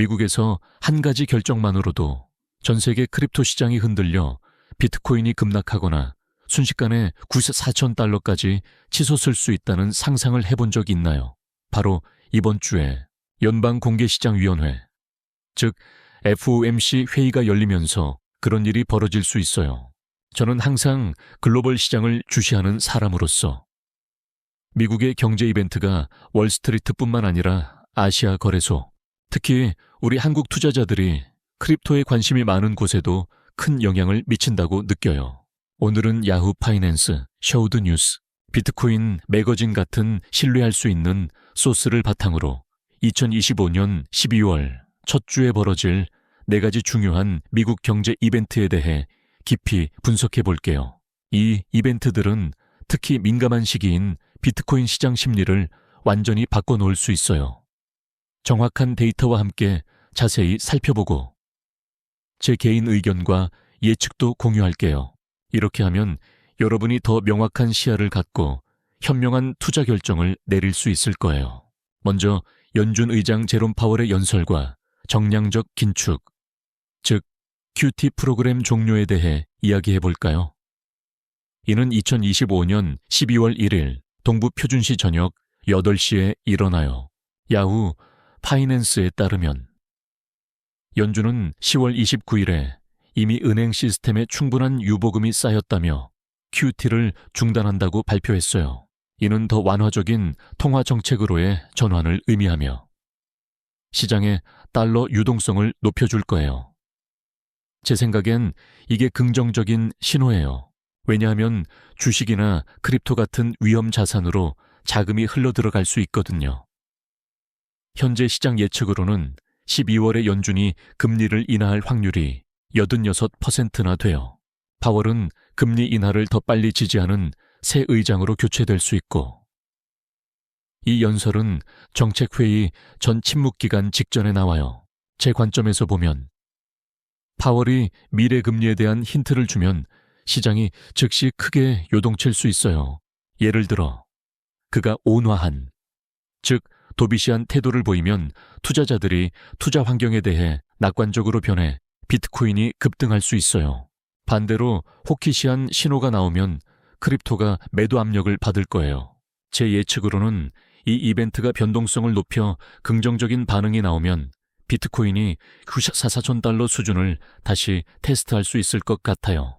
미국에서 한 가지 결정만으로도 전 세계 크립토 시장이 흔들려 비트코인이 급락하거나 순식간에 94,000달러까지 치솟을 수 있다는 상상을 해본 적이 있나요? 바로 이번 주에 연방공개시장위원회, 즉 FOMC 회의가 열리면서 그런 일이 벌어질 수 있어요. 저는 항상 글로벌 시장을 주시하는 사람으로서 미국의 경제 이벤트가 월스트리트뿐만 아니라 아시아 거래소, 특히 우리 한국 투자자들이 크립토에 관심이 많은 곳에도 큰 영향을 미친다고 느껴요. 오늘은 야후 파이낸스, 셔우드 뉴스, 비트코인 매거진 같은 신뢰할 수 있는 소스를 바탕으로 2025년 12월 첫 주에 벌어질 4가지 중요한 미국 경제 이벤트에 대해 깊이 분석해 볼게요. 이 이벤트들은 특히 민감한 시기인 비트코인 시장 심리를 완전히 바꿔놓을 수 있어요. 정확한 데이터와 함께 자세히 살펴보고 제 개인 의견과 예측도 공유할게요. 이렇게 하면 여러분이 더 명확한 시야를 갖고 현명한 투자 결정을 내릴 수 있을 거예요. 먼저 연준 의장 제롬 파월의 연설과 정량적 긴축, 즉 QT 프로그램 종료에 대해 이야기해 볼까요? 이는 2025년 12월 1일 동부 표준시 저녁 8시에 일어나요. 야후 파이낸스에 따르면 연준은 10월 29일에 이미 은행 시스템에 충분한 유보금이 쌓였다며 QT를 중단한다고 발표했어요. 이는 더 완화적인 통화 정책으로의 전환을 의미하며 시장의 달러 유동성을 높여줄 거예요. 제 생각엔 이게 긍정적인 신호예요. 왜냐하면 주식이나 크립토 같은 위험 자산으로 자금이 흘러들어갈 수 있거든요. 현재 시장 예측으로는 12월에 연준이 금리를 인하할 확률이 86%나 돼요. 파월은 금리 인하를 더 빨리 지지하는 새 의장으로 교체될 수 있고, 이 연설은 정책회의 전 침묵기간 직전에 나와요. 제 관점에서 보면 파월이 미래 금리에 대한 힌트를 주면 시장이 즉시 크게 요동칠 수 있어요. 예를 들어 그가 온화한, 즉 도비시한 태도를 보이면 투자자들이 투자 환경에 대해 낙관적으로 변해 비트코인이 급등할 수 있어요. 반대로 호키시한 신호가 나오면 크립토가 매도 압력을 받을 거예요. 제 예측으로는 이 이벤트가 변동성을 높여 긍정적인 반응이 나오면 비트코인이 94,000달러 수준을 다시 테스트할 수 있을 것 같아요.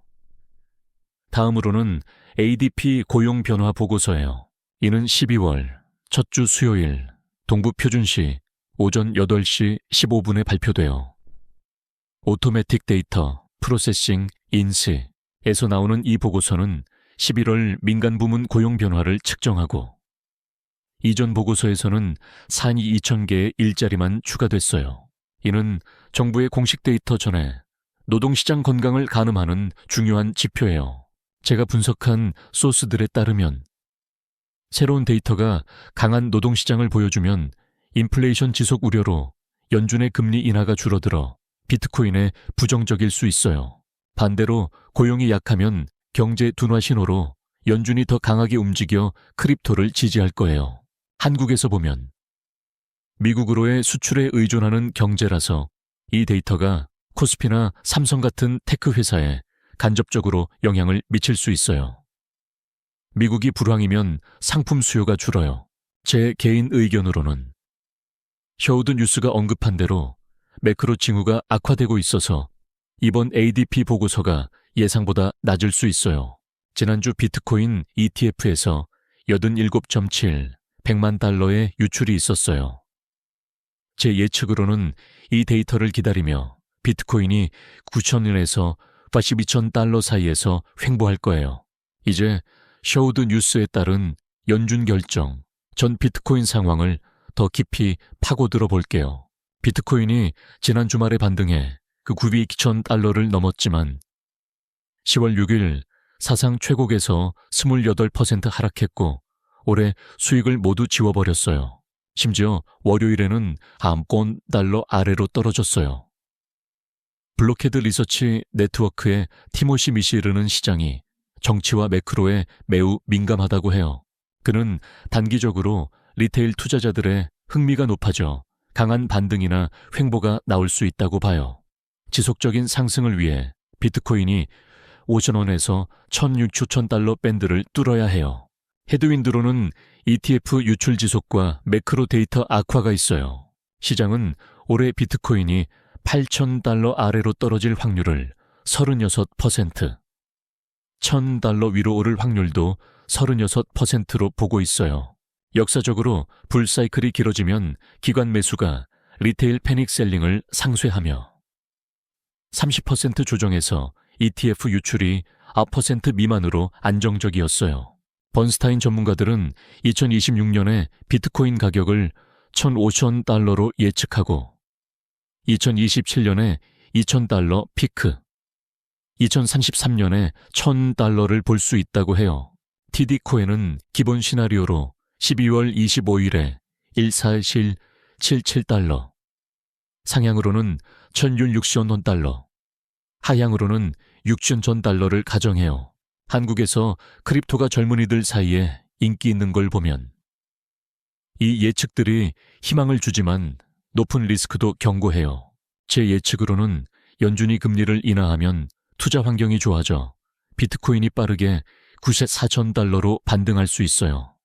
다음으로는 ADP 고용 변화 보고서예요. 이는 12월 첫 주 수요일 동부 표준시 오전 8시 15분에 발표돼요. 오토매틱 데이터 프로세싱 인시에서 나오는 이 보고서는 11월 민간 부문 고용 변화를 측정하고, 이전 보고서에서는 산이 2,000개의 일자리만 추가됐어요. 이는 정부의 공식 데이터 전에 노동시장 건강을 가늠하는 중요한 지표예요. 제가 분석한 소스들에 따르면 새로운 데이터가 강한 노동시장을 보여주면 인플레이션 지속 우려로 연준의 금리 인하가 줄어들어 비트코인에 부정적일 수 있어요. 반대로 고용이 약하면 경제 둔화 신호로 연준이 더 강하게 움직여 크립토를 지지할 거예요. 한국에서 보면 미국으로의 수출에 의존하는 경제라서 이 데이터가 코스피나 삼성 같은 테크 회사에 간접적으로 영향을 미칠 수 있어요. 미국이 불황이면 상품 수요가 줄어요. 제 개인 의견으로는 셔우드 뉴스가 언급한 대로 매크로 징후가 악화되고 있어서 이번 ADP 보고서가 예상보다 낮을 수 있어요. 지난주 비트코인 ETF에서 87.7, 100만 달러의 유출이 있었어요. 제 예측으로는 이 데이터를 기다리며 비트코인이 9,000원에서 82,000달러 사이에서 횡보할 거예요. 이제 셔우드 뉴스에 따른 연준 결정, 전 비트코인 상황을 더 깊이 파고들어 볼게요. 비트코인이 지난 주말에 반등해 그 92,000달러를 넘었지만 10월 6일 사상 최고에서 28% 하락했고 올해 수익을 모두 지워버렸어요. 심지어 월요일에는 암권 달러 아래로 떨어졌어요. 블록헤드 리서치 네트워크의 티모시 미시르는 시장이 정치와 매크로에 매우 민감하다고 해요. 그는 단기적으로 리테일 투자자들의 흥미가 높아져 강한 반등이나 횡보가 나올 수 있다고 봐요. 지속적인 상승을 위해 비트코인이 5,000원에서 1,600달러 밴드를 뚫어야 해요. 헤드윈드로는 ETF 유출 지속과 매크로 데이터 악화가 있어요. 시장은 올해 비트코인이 8,000달러 아래로 떨어질 확률을 36%, 1,000달러 위로 오를 확률도 36%로 보고 있어요. 역사적으로 불사이클이 길어지면 기관 매수가 리테일 패닉 셀링을 상쇄하며 30% 조정에서 ETF 유출이 9% 미만으로 안정적이었어요. 번스타인 전문가들은 2026년에 비트코인 가격을 1,500달러로 예측하고 2027년에 2,000달러 피크, 2033년에 1,000달러를 볼 수 있다고 해요. TD코인은 기본 시나리오로 12월 25일에 147 77달러, 상향으로는 1,660원, 하향으로는 6,000달러를 가정해요. 한국에서 크립토가 젊은이들 사이에 인기 있는 걸 보면 이 예측들이 희망을 주지만 높은 리스크도 경고해요. 제 예측으로는 연준이 금리를 인하하면 투자 환경이 좋아져 비트코인이 빠르게 94,000달러로 반등할 수 있어요.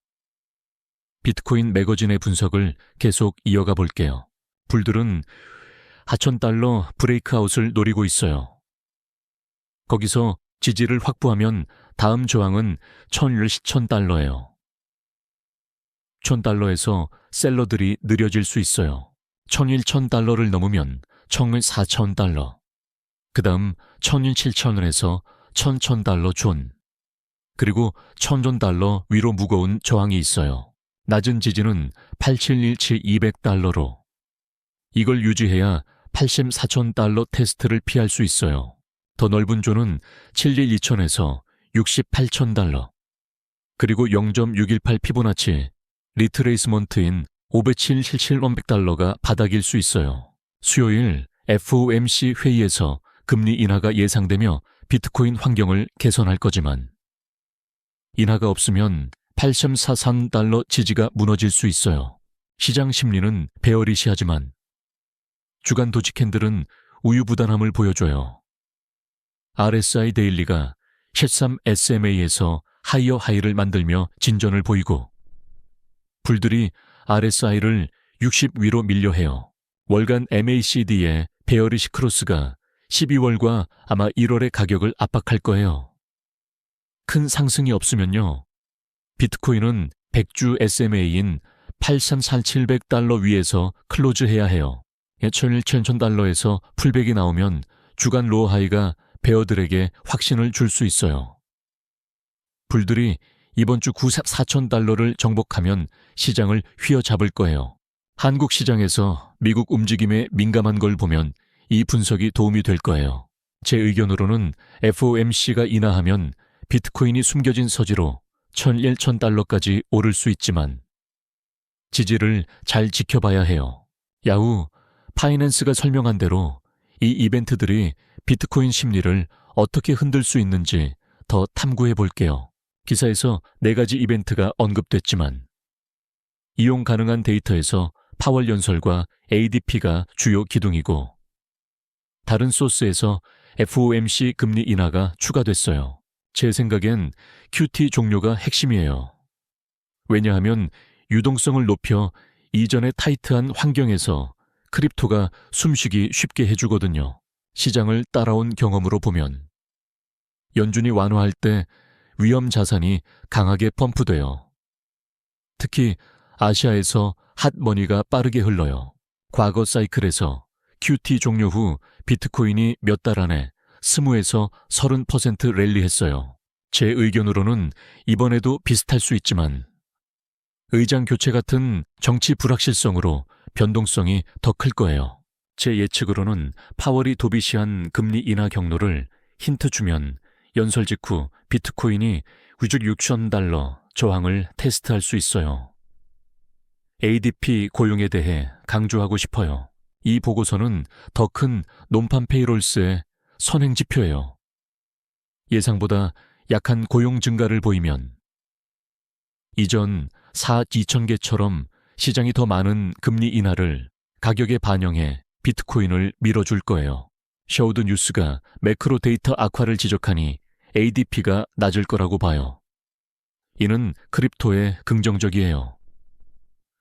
비트코인 매거진의 분석을 계속 이어가 볼게요. 불들은 하천달러 브레이크아웃을 노리고 있어요. 거기서 지지를 확보하면 다음 저항은 1,010달러예요. 1,000달러에서 셀러들이 느려질 수 있어요. 1,001달러를 넘으면 1,004달러, 그 다음 1,007원에서 1,000달러 존, 그리고 1,000달러 위로 무거운 저항이 있어요. 낮은 지지는 8717 200달러로 이걸 유지해야 84,000달러 테스트를 피할 수 있어요. 더 넓은 존은 712,000에서 68,000달러, 그리고 0.618 피보나치 리트레이스먼트인 507,700달러가 바닥일 수 있어요. 수요일 FOMC 회의에서 금리 인하가 예상되며 비트코인 환경을 개선할 거지만 인하가 없으면 8.43달러 지지가 무너질 수 있어요. 시장 심리는 베어리시하지만 주간 도지 캔들은 우유부단함을 보여줘요. RSI 데일리가 13 SMA에서 하이어 하이를 만들며 진전을 보이고 불들이 RSI를 60 위로 밀려 해요. 월간 MACD의 베어리시 크로스가 12월과 아마 1월의 가격을 압박할 거예요. 큰 상승이 없으면요, 비트코인은 100주 SMA인 83,700달러 위에서 클로즈해야 해요. 1,100달러에서 풀백이 나오면 주간 로어 하이가 베어들에게 확신을 줄 수 있어요. 불들이 이번 주 94,000달러를 정복하면 시장을 휘어잡을 거예요. 한국 시장에서 미국 움직임에 민감한 걸 보면 이 분석이 도움이 될 거예요. 제 의견으로는 FOMC가 인하하면 비트코인이 숨겨진 서지로 1,100달러까지 오를 수 있지만 지지를 잘 지켜봐야 해요. 야후 파이낸스가 설명한 대로 이 이벤트들이 비트코인 심리를 어떻게 흔들 수 있는지 더 탐구해 볼게요. 기사에서 4가지 이벤트가 언급됐지만 이용 가능한 데이터에서 파월 연설과 ADP가 주요 기둥이고 다른 소스에서 FOMC 금리 인하가 추가됐어요. 제 생각엔 QT 종료가 핵심이에요. 왜냐하면 유동성을 높여 이전의 타이트한 환경에서 크립토가 숨쉬기 쉽게 해주거든요. 시장을 따라온 경험으로 보면 연준이 완화할 때 위험 자산이 강하게 펌프돼요. 특히 아시아에서 핫머니가 빠르게 흘러요. 과거 사이클에서 QT 종료 후 비트코인이 몇 달 안에 20에서 30% 랠리했어요. 제 의견으로는 이번에도 비슷할 수 있지만 의장 교체 같은 정치 불확실성으로 변동성이 더 클 거예요. 제 예측으로는 파월이 도비시한 금리 인하 경로를 힌트 주면 연설 직후 비트코인이 96,000달러 저항을 테스트할 수 있어요. ADP 고용에 대해 강조하고 싶어요. 이 보고서는 더 큰 논판 페이롤스의 선행 지표예요. 예상보다 약한 고용 증가를 보이면 이전 2,000개처럼 시장이 더 많은 금리 인하를 가격에 반영해 비트코인을 밀어줄 거예요. 셔우드 뉴스가 매크로 데이터 악화를 지적하니 ADP가 낮을 거라고 봐요. 이는 크립토에 긍정적이에요.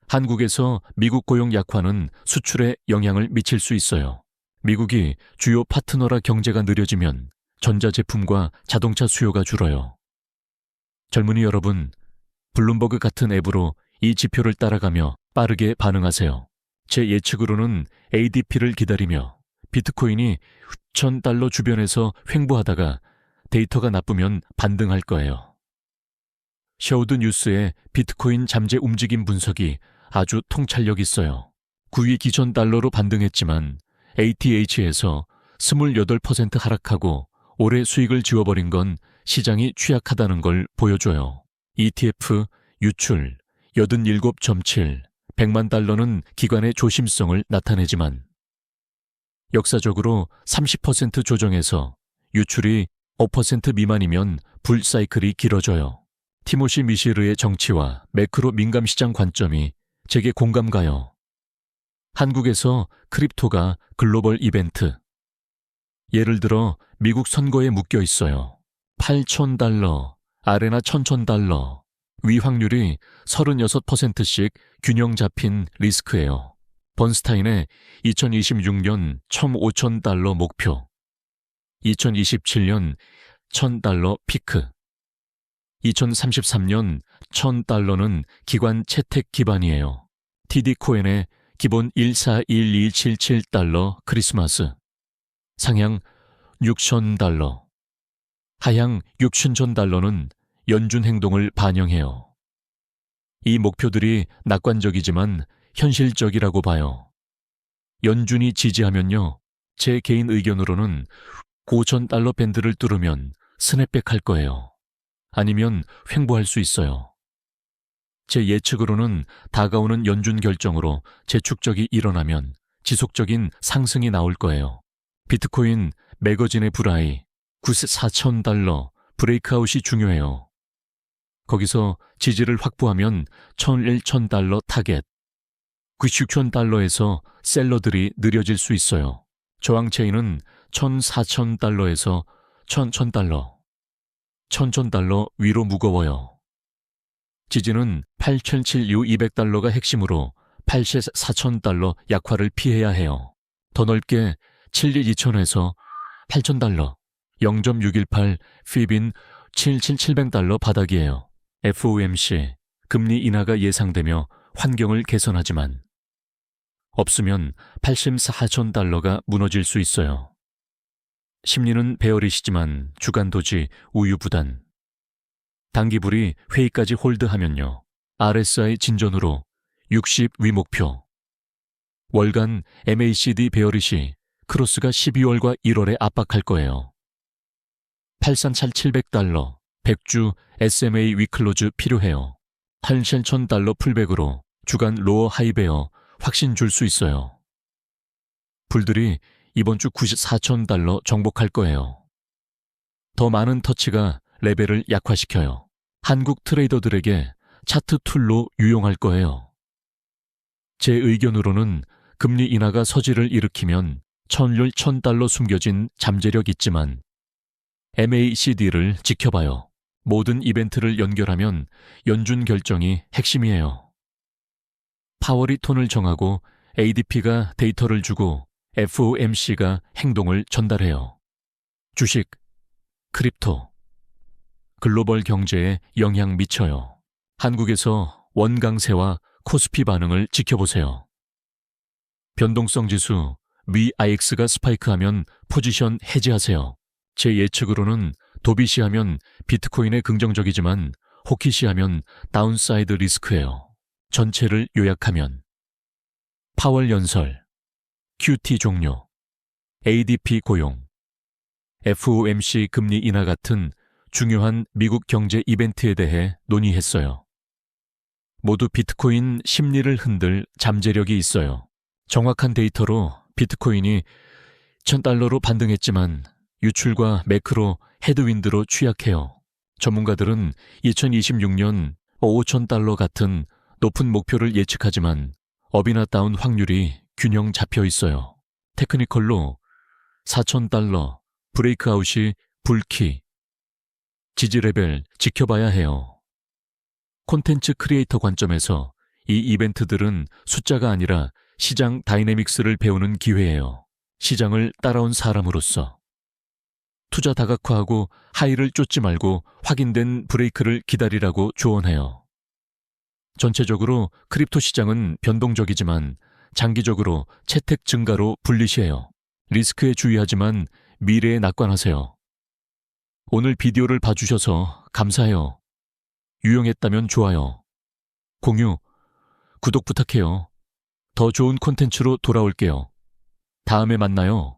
한국에서 미국 고용 약화는 수출에 영향을 미칠 수 있어요. 미국이 주요 파트너라 경제가 느려지면 전자제품과 자동차 수요가 줄어요. 젊은이 여러분, 블룸버그 같은 앱으로 이 지표를 따라가며 빠르게 반응하세요. 제 예측으로는 ADP를 기다리며 비트코인이 $1,000 주변에서 횡보하다가 데이터가 나쁘면 반등할 거예요. 셔우드 뉴스의 비트코인 잠재 움직임 분석이 아주 통찰력 있어요. 9위 기존 달러로 반등했지만 ATH에서 28% 하락하고 올해 수익을 지워버린 건 시장이 취약하다는 걸 보여줘요. ETF 유출 87.7, 100만 달러는 기관의 조심성을 나타내지만 역사적으로 30% 조정에서 유출이 5% 미만이면 불사이클이 길어져요. 티모시 미시르의 정치와 매크로 민감시장 관점이 제게 공감 가요. 한국에서 크립토가 글로벌 이벤트. 예를 들어 미국 선거에 묶여 있어요. $8,000, 아래나 $1,000, 위 확률이 36%씩 균형 잡힌 리스크예요. 번스타인의 2026년 $15,000 목표, 2027년 $1,000 피크, 2033년 $1,000는 기관 채택 기반이에요. TD코인의 기본 141277$ 크리스마스, 상향 $6,000, 하향 $6,000는 연준 행동을 반영해요. 이 목표들이 낙관적이지만 현실적이라고 봐요. 연준이 지지하면요, 제 개인 의견으로는 $5,000 밴드를 뚫으면 스냅백 할 거예요. 아니면 횡보할 수 있어요. 제 예측으로는 다가오는 연준 결정으로 재축적이 일어나면 지속적인 상승이 나올 거예요. 비트코인 매거진의 불아이 $94,000 브레이크아웃이 중요해요. 거기서 지지를 확보하면 $1,000 타겟, $96,000에서 셀러들이 느려질 수 있어요. 저항체인은 $1,4,000에서 $1,100, $1,000 위로 무거워요. 지지는 $8,76200가 핵심으로 $8,4,000 약화를 피해야 해요. 더 넓게 7,2,000에서 $8,000, 0.618 피빈 $7,700 바닥이에요. FOMC 금리 인하가 예상되며 환경을 개선하지만 없으면 $84,000가 무너질 수 있어요. 심리는 베어리시지만 주간 도지 우유부단. 단기불이 회의까지 홀드하면요, RSI 진전으로 60 위목표. 월간 MACD 베어리시 크로스가 12월과 1월에 압박할 거예요. 8,700$, 100주 SMA 위클로즈 필요해요. $8,000 풀백으로 주간 로어 하이베어 확신 줄 수 있어요. 불들이 이번 주 $94,000 정복할 거예요. 더 많은 터치가 레벨을 약화시켜요. 한국 트레이더들에게 차트 툴로 유용할 거예요. 제 의견으로는 금리 인하가 서지를 일으키면 $1,000 숨겨진 잠재력 있지만 MACD를 지켜봐요. 모든 이벤트를 연결하면 연준 결정이 핵심이에요. 파월이 톤을 정하고 ADP가 데이터를 주고 FOMC가 행동을 전달해요. 주식, 크립토, 글로벌 경제에 영향 미쳐요. 한국에서 원강세와 코스피 반응을 지켜보세요. 변동성 지수 VIX가 스파이크하면 포지션 해지하세요. 제 예측으로는 도비시하면 비트코인에 긍정적이지만 호키시하면 다운사이드 리스크예요. 전체를 요약하면 파월 연설, QT 종료, ADP 고용, FOMC 금리 인하 같은 중요한 미국 경제 이벤트에 대해 논의했어요. 모두 비트코인 심리를 흔들 잠재력이 있어요. 정확한 데이터로 비트코인이 $1,000로 반등했지만 유출과 매크로 헤드윈드로 취약해요. 전문가들은 2026년 $5,000 같은 높은 목표를 예측하지만 업이나 다운 확률이 균형 잡혀 있어요. 테크니컬로 4,000달러, 브레이크아웃이 불키. 지지 레벨 지켜봐야 해요. 콘텐츠 크리에이터 관점에서 이 이벤트들은 숫자가 아니라 시장 다이내믹스를 배우는 기회예요. 시장을 따라온 사람으로서. 투자 다각화하고 하이를 쫓지 말고 확인된 브레이크를 기다리라고 조언해요. 전체적으로 크립토 시장은 변동적이지만 장기적으로 채택 증가로 불리시해요. 리스크에 주의하지만 미래에 낙관하세요. 오늘 비디오를 봐주셔서 감사해요. 유용했다면 좋아요, 공유, 구독 부탁해요. 더 좋은 콘텐츠로 돌아올게요. 다음에 만나요.